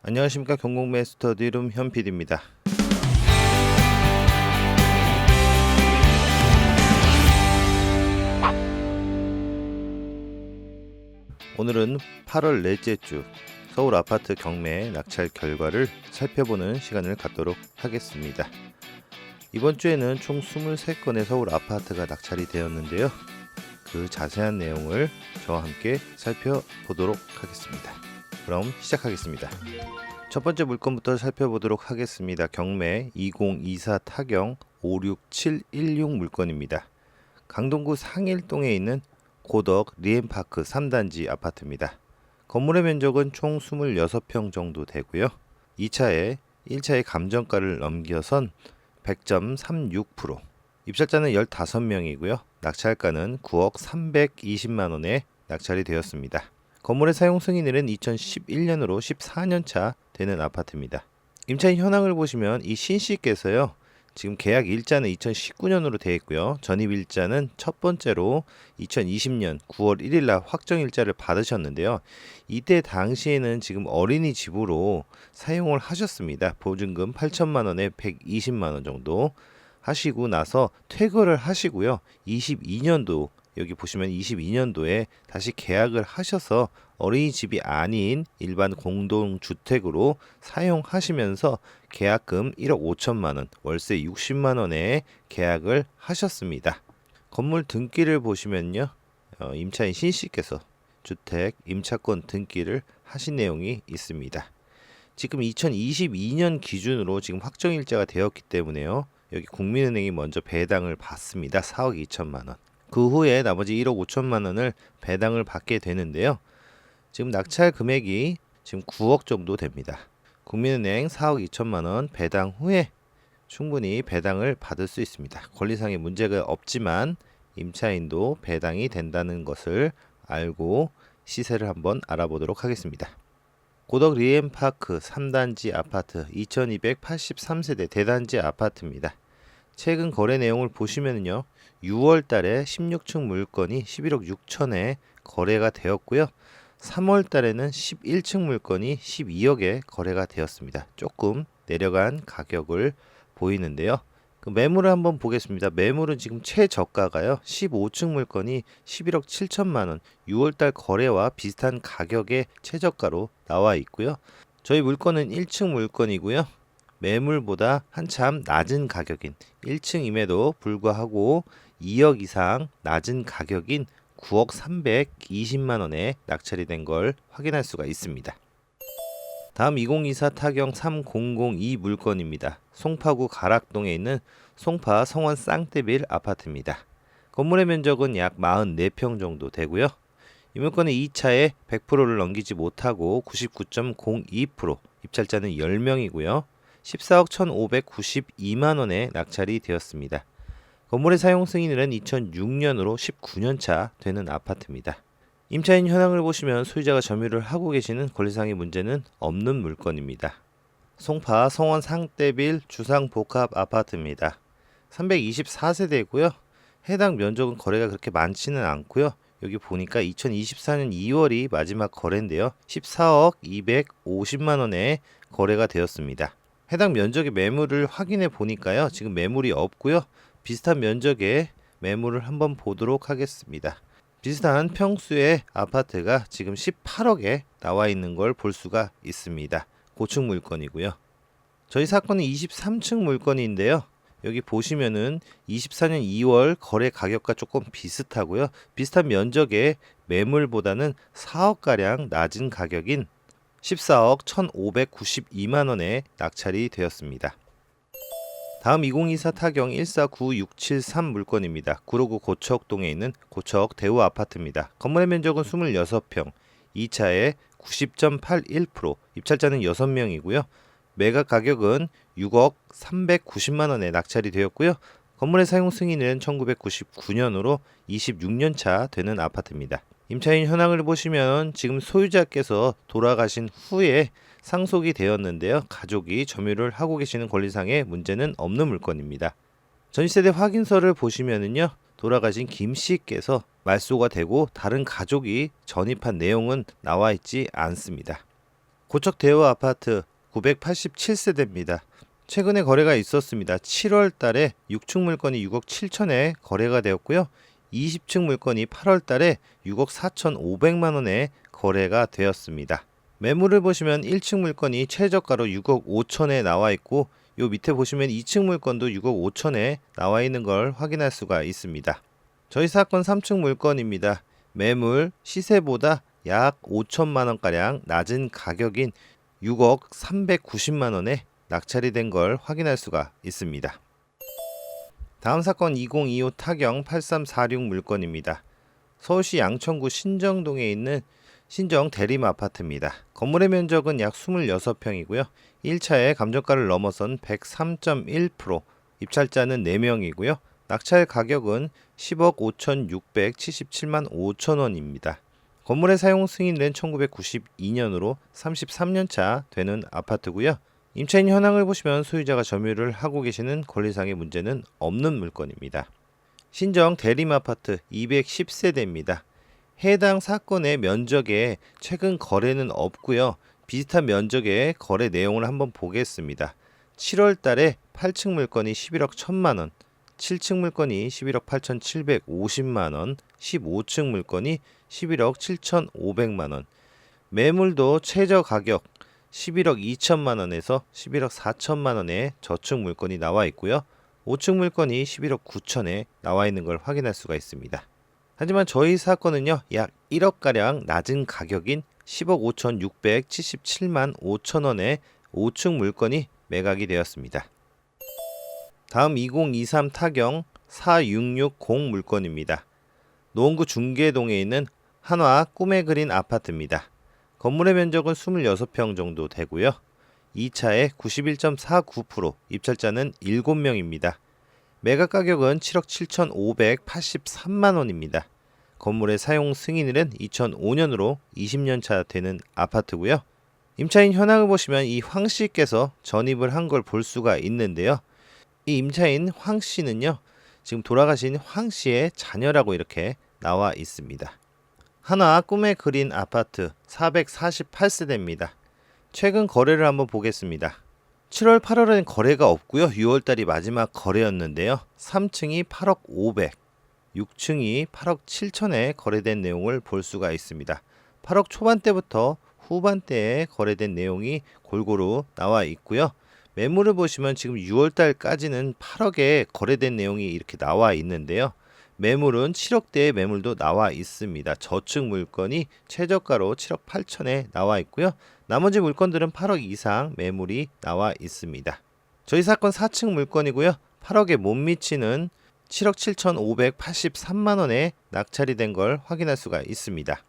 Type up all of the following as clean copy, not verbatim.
안녕하십니까. 경공매 스터디룸 현PD입니다. 오늘은 8월 넷째 주 서울 아파트 경매 낙찰 결과를 살펴보는 시간을 갖도록 하겠습니다. 이번 주에는 총 23건의 서울 아파트가 낙찰이 되었는데요. 그 자세한 내용을 저와 함께 살펴보도록 하겠습니다. 그럼 시작하겠습니다. 첫 번째 물건부터 살펴보도록 하겠습니다. 경매 2024 타경 56716 물건입니다. 강동구 상일동에 있는 고덕 리엠파크 3단지 아파트입니다. 건물의 면적은 총 26평 정도 되고요. 1차에 감정가를 넘겨선 100.36%, 입찰자는 15명이고요. 낙찰가는 9억 320만 원에 낙찰이 되었습니다. 건물의 사용 승인일은 2011년으로 14년차 되는 아파트입니다. 임차인 현황을 보시면 이 신씨께서요. 지금 계약 일자는 2019년으로 되어 있고요. 전입 일자는 첫 번째로 2020년 9월 1일 날 확정 일자를 받으셨는데요. 이때 당시에는 지금 어린이집으로 사용을 하셨습니다. 보증금 8천만 원에 120만 원 정도 하시고 나서 퇴거를 하시고요. 22년도 여기 보시면 22년도에 다시 계약을 하셔서 어린이집이 아닌 일반 공동주택으로 사용하시면서 계약금 1억 5천만 원, 월세 60만 원에 계약을 하셨습니다. 건물 등기를 보시면요. 임차인 신씨께서 주택 임차권 등기를 하신 내용이 있습니다. 지금 2022년 기준으로 지금 확정일자가 되었기 때문에요. 여기 국민은행이 먼저 배당을 받습니다. 4억 2천만 원. 그 후에 나머지 1억 5천만 원을 배당을 받게 되는데요. 지금 낙찰 금액이 지금 9억 정도 됩니다. 국민은행 4억 2천만 원 배당 후에 충분히 배당을 받을 수 있습니다. 권리상의 문제가 없지만 임차인도 배당이 된다는 것을 알고 시세를 한번 알아보도록 하겠습니다. 고덕 리엠파크 3단지 아파트 2283세대 대단지 아파트입니다. 최근 거래 내용을 보시면요. 6월 달에 16층 물건이 11억 6천에 거래가 되었고요. 3월 달에는 11층 물건이 12억에 거래가 되었습니다. 조금 내려간 가격을 보이는데요. 그 매물을 한번 보겠습니다. 매물은 지금 최저가가요. 15층 물건이 11억 7천만 원, 6월 달 거래와 비슷한 가격의 최저가로 나와 있고요. 저희 물건은 1층 물건이고요. 매물보다 한참 낮은 가격인 1층임에도 불구하고 2억 이상 낮은 가격인 9억 320만 원에 낙찰이 된 걸 확인할 수가 있습니다. 다음 2024 타경 3002 물건입니다. 송파구 가락동에 있는 송파 성원 쌍떼빌 아파트입니다. 건물의 면적은 약 44평 정도 되고요. 이 물건은 2차에 100%를 넘기지 못하고 99.02%, 입찰자는 10명이고요. 14억 1,592만 원에 낙찰이 되었습니다. 건물의 사용 승인일은 2006년으로 19년차 되는 아파트입니다. 임차인 현황을 보시면 소유자가 점유를 하고 계시는 권리상의 문제는 없는 물건입니다. 송파 성원 상떼빌 주상복합 아파트입니다. 324세대이고요. 해당 면적은 거래가 그렇게 많지는 않고요. 여기 보니까 2024년 2월이 마지막 거래인데요. 14억 250만 원에 거래가 되었습니다. 해당 면적의 매물을 확인해 보니까요. 지금 매물이 없고요. 비슷한 면적의 매물을 한번 보도록 하겠습니다. 비슷한 평수의 아파트가 지금 18억에 나와 있는 걸 볼 수가 있습니다. 고층 물건이고요. 저희 사건은 23층 물건인데요. 여기 보시면은 24년 2월 거래 가격과 조금 비슷하고요. 비슷한 면적의 매물보다는 4억가량 낮은 가격인 14억 1,592만 원에 낙찰이 되었습니다. 다음 2024 타경 149673 물건입니다. 구로구 고척동에 있는 고척 대우 아파트입니다. 건물의 면적은 26평, 2차에 90.81%, 입찰자는 6명이고요. 매각 가격은 6억 390만 원에 낙찰이 되었고요. 건물의 사용 승인은 1999년으로 26년차 되는 아파트입니다. 임차인 현황을 보시면 지금 소유자께서 돌아가신 후에 상속이 되었는데요. 가족이 점유를 하고 계시는 권리상의 문제는 없는 물건입니다. 전세대 확인서를 보시면은요. 돌아가신 김 씨께서 말소가 되고 다른 가족이 전입한 내용은 나와 있지 않습니다. 고척 대우 아파트 987세대입니다. 최근에 거래가 있었습니다. 7월 달에 6층 물건이 6억 7천에 거래가 되었고요. 20층 물건이 8월 달에 6억 4천5백만 원에 거래가 되었습니다. 매물을 보시면 1층 물건이 최저가로 6억 5천에 나와 있고 요 밑에 보시면 2층 물건도 6억 5천에 나와 있는 걸 확인할 수가 있습니다. 저희 사건 3층 물건입니다. 매물 시세보다 약 5천만 원가량 낮은 가격인 6억 390만 원에 낙찰이 된 걸 확인할 수가 있습니다. 다음 사건 2025 타경 8346 물건입니다. 서울시 양천구 신정동에 있는 신정 대림 아파트입니다. 건물의 면적은 약 26평이고요. 1차에 감정가를 넘어선 103.1%, 입찰자는 4명이고요. 낙찰 가격은 10억 5,677만 5천 원입니다. 건물의 사용 승인은 1992년으로 33년차 되는 아파트고요. 임차인 현황을 보시면 소유자가 점유를 하고 계시는 권리상의 문제는 없는 물건입니다. 신정 대림 아파트 210세대입니다. 해당 사건의 면적에 최근 거래는 없고요. 비슷한 면적의 거래 내용을 한번 보겠습니다. 7월 달에 8층 물건이 11억 1천만 원, 7층 물건이 11억 8,750만 원, 15층 물건이 11억 7,500만 원. 매물도 최저 가격 11억 2천만 원에서 11억 4천만 원의 저층 물건이 나와 있고요. 5층 물건이 11억 9천에 나와 있는 걸 확인할 수가 있습니다. 하지만 저희 사건은요, 약 1억가량 낮은 가격인 10억 5,677만 5천 원의 5층 물건이 매각이 되었습니다. 다음 2023 타경 4660 물건입니다. 노원구 중계동에 있는 한화 꿈에 그린 아파트입니다. 건물의 면적은 26평 정도 되고요. 2차에 91.49%, 입찰자는 7명입니다. 매각 가격은 7억 7,583만 원입니다. 건물의 사용 승인일은 2005년으로 20년차 되는 아파트고요. 임차인 현황을 보시면 이 황 씨께서 전입을 한 걸 볼 수가 있는데요. 이 임차인 황 씨는요, 지금 돌아가신 황 씨의 자녀라고 이렇게 나와 있습니다. 하나 꿈에 그린 아파트 448세대입니다. 최근 거래를 한번 보겠습니다. 7월 8월엔 거래가 없고요. 6월달이 마지막 거래였는데요. 3층이 8억 500, 6층이 8억 7천에 거래된 내용을 볼 수가 있습니다. 8억 초반대부터 후반대에 거래된 내용이 골고루 나와 있고요. 매물을 보시면 지금 6월달까지는 8억에 거래된 내용이 이렇게 나와 있는데요. 매물은 7억대의 매물도 나와 있습니다. 저층 물건이 최저가로 7억 8천에 나와 있고요. 나머지 물건들은 8억 이상 매물이 나와 있습니다. 저희 사건 4층 물건이고요. 8억에 못 미치는 7억 7,583만 원에 낙찰이 된 걸 확인할 수가 있습니다.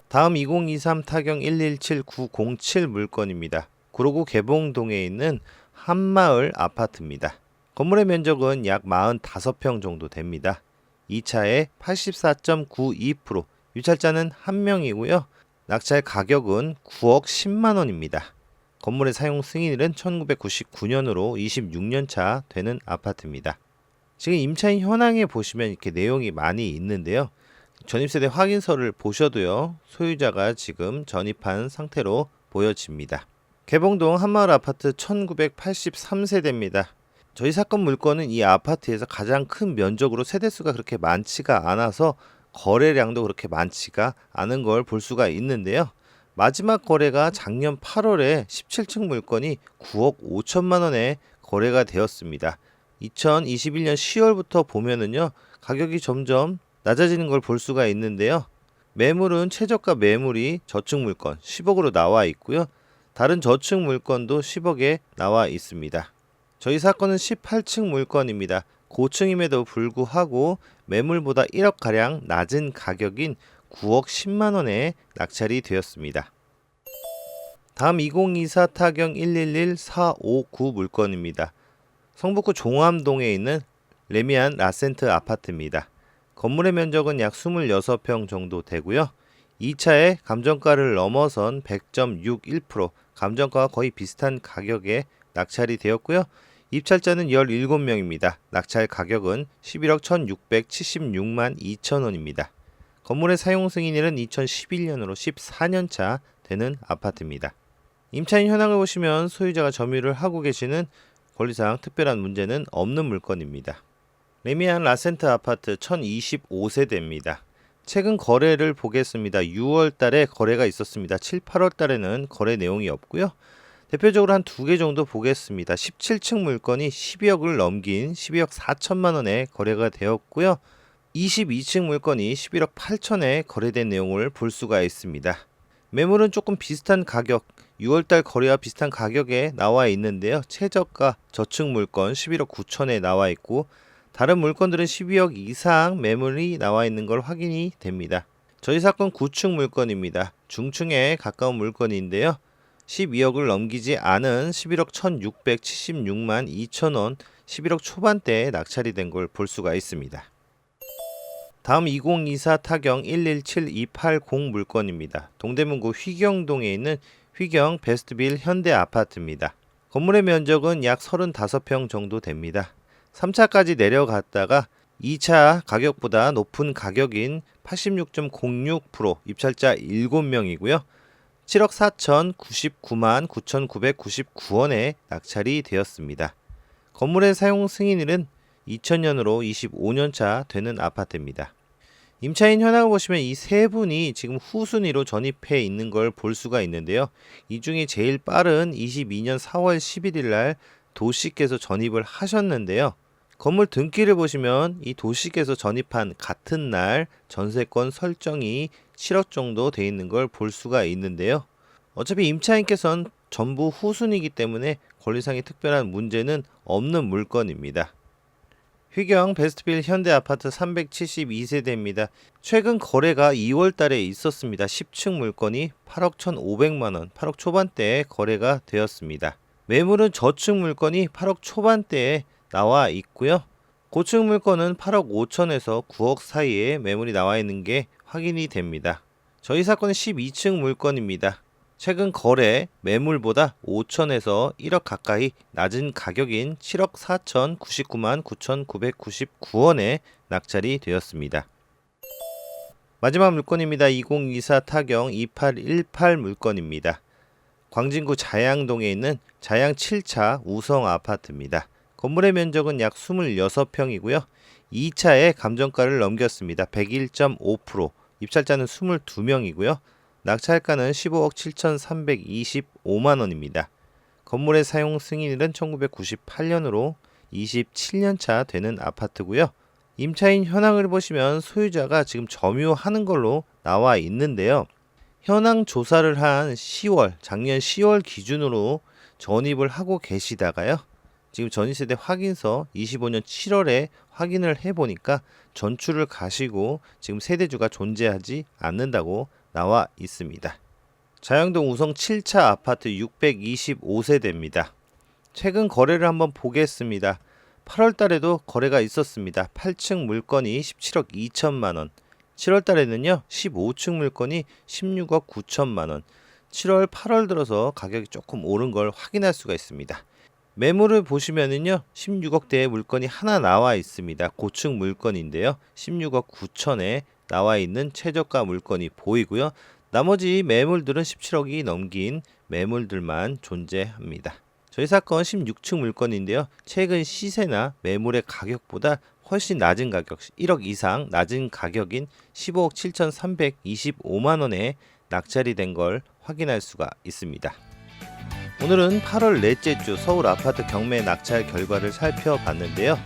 다음 2023 타경 117907 물건입니다. 구로구 개봉동에 있는 한마을 아파트입니다. 건물의 면적은 약 45평 정도 됩니다. 2차에 84.92%, 유찰자는 1명이고요. 낙찰 가격은 9억 10만 원입니다. 건물의 사용 승인일은 1999년으로 26년차 되는 아파트입니다. 지금 임차인 현황에 보시면 이렇게 내용이 많이 있는데요. 전입세대 확인서를 보셔도요, 소유자가 지금 전입한 상태로 보여집니다. 개봉동 한마을 아파트 1983세대입니다. 저희 사건 물건은 이 아파트에서 가장 큰 면적으로 세대수가 그렇게 많지가 않아서 거래량도 그렇게 많지가 않은 걸 볼 수가 있는데요. 마지막 거래가 작년 8월에 17층 물건이 9억 5천만 원에 거래가 되었습니다. 2021년 10월부터 보면은요, 가격이 점점 낮아지는 걸 볼 수가 있는데요. 매물은 최저가 매물이 저층 물건 10억으로 나와 있고요. 다른 저층 물건도 10억에 나와 있습니다. 저희 사건은 18층 물건입니다. 고층임에도 불구하고 매물보다 1억가량 낮은 가격인 9억 10만 원에 낙찰이 되었습니다. 다음 2024 타경 111459 물건입니다. 성북구 종암동에 있는 레미안 라센트 아파트입니다. 건물의 면적은 약 26평 정도 되고요. 2차에 감정가를 넘어선 100.61%, 감정가와 거의 비슷한 가격에 낙찰이 되었고요. 입찰자는 17명입니다. 낙찰 가격은 11억 1,676만 2천 원입니다. 건물의 사용 승인일은 2011년으로 14년차 되는 아파트입니다. 임차인 현황을 보시면 소유자가 점유를 하고 계시는 권리상 특별한 문제는 없는 물건입니다. 레미안 라센트 아파트 1025세대입니다. 최근 거래를 보겠습니다. 6월 달에 거래가 있었습니다. 7, 8월 달에는 거래 내용이 없고요. 대표적으로 한 두 개 정도 보겠습니다. 17층 물건이 12억을 넘긴 12억 4천만 원에 거래가 되었고요. 22층 물건이 11억 8천에 거래된 내용을 볼 수가 있습니다. 매물은 조금 비슷한 가격, 6월달 거래와 비슷한 가격에 나와 있는데요. 최저가 저층 물건 11억 9천에 나와 있고 다른 물건들은 12억 이상 매물이 나와 있는 걸 확인이 됩니다. 저희 사건 9층 물건입니다. 중층에 가까운 물건인데요. 12억을 넘기지 않은 11억 1676만 2천원, 11억 초반대에 낙찰이 된 걸 볼 수가 있습니다. 다음 2024 타경 117280 물건입니다. 동대문구 휘경동에 있는 휘경 베스트빌 현대 아파트입니다. 건물의 면적은 약 35평 정도 됩니다. 3차까지 내려갔다가 2차 가격보다 높은 가격인 86.06%, 입찰자 7명이고요. 7억 4,099만 9,999원에 낙찰이 되었습니다. 건물의 사용 승인일은 2000년으로 25년차 되는 아파트입니다. 임차인 현황을 보시면 이 세 분이 지금 후순위로 전입해 있는 걸 볼 수가 있는데요. 이 중에 제일 빠른 22년 4월 11일 날 도시께서 전입을 하셨는데요. 건물 등기를 보시면 이 도시께서 전입한 같은 날 전세권 설정이 7억 정도 돼 있는 걸 볼 수가 있는데요. 어차피 임차인께서는 전부 후순위이기 때문에 권리상의 특별한 문제는 없는 물건입니다. 휘경 베스트빌 현대 아파트 372세대입니다. 최근 거래가 2월 달에 있었습니다. 10층 물건이 8억 1,500만원, 8억 초반대에 거래가 되었습니다. 매물은 저층 물건이 8억 초반대에 나와 있고요. 고층 물건은 8억 5천에서 9억 사이에 매물이 나와 있는 게 확인이 됩니다. 저희 사건은 12층 물건입니다. 최근 거래 매물보다 5천에서 1억 가까이 낮은 가격인 7억 4,099만 9,999원에 낙찰이 되었습니다. 마지막 물건입니다. 2024 타경 2818 물건입니다. 광진구 자양동에 있는 자양 7차 우성 아파트입니다. 건물의 면적은 약 26평이고요. 2차에 감정가를 넘겼습니다. 101.5%, 입찰자는 22명이고요. 낙찰가는 15억 7,325만원입니다. 건물의 사용 승인일은 1998년으로 27년차 되는 아파트고요. 임차인 현황을 보시면 소유자가 지금 점유하는 걸로 나와 있는데요. 현황 조사를 한 10월, 작년 10월 기준으로 전입을 하고 계시다가요. 지금 전입세대 확인서 25년 7월에 확인을 해보니까 전출을 가시고 지금 세대주가 존재하지 않는다고 나와 있습니다. 자양동 우성 7차 아파트 625세대입니다. 최근 거래를 한번 보겠습니다. 8월 달에도 거래가 있었습니다. 8층 물건이 17억 2천만원, 7월 달에는요 15층 물건이 16억 9천만원, 7월 8월 들어서 가격이 조금 오른 걸 확인할 수가 있습니다. 매물을 보시면은요 16억대의 물건이 하나 나와 있습니다. 고층 물건인데요 16억 9천에 나와 있는 최저가 물건이 보이고요. 나머지 매물들은 17억이 넘긴 매물들만 존재합니다. 저희 사건 16층 물건인데요. 최근 시세나 매물의 가격보다 훨씬 낮은 가격, 1억 이상 낮은 가격인 15억 7,325만원에 낙찰이 된 걸 확인할 수가 있습니다. 오늘은 8월 넷째 주 서울 아파트 경매 낙찰 결과를 살펴봤는데요.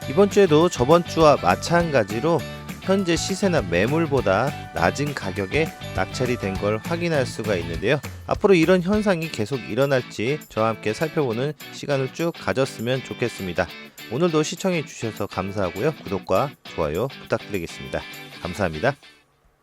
이번 주에도 저번 주와 마찬가지로 현재 시세나 매물보다 낮은 가격에 낙찰이 된 걸 확인할 수가 있는데요. 앞으로 이런 현상이 계속 일어날지 저와 함께 살펴보는 시간을 쭉 가졌으면 좋겠습니다. 오늘도 시청해 주셔서 감사하고요. 구독과 좋아요 부탁드리겠습니다. 감사합니다.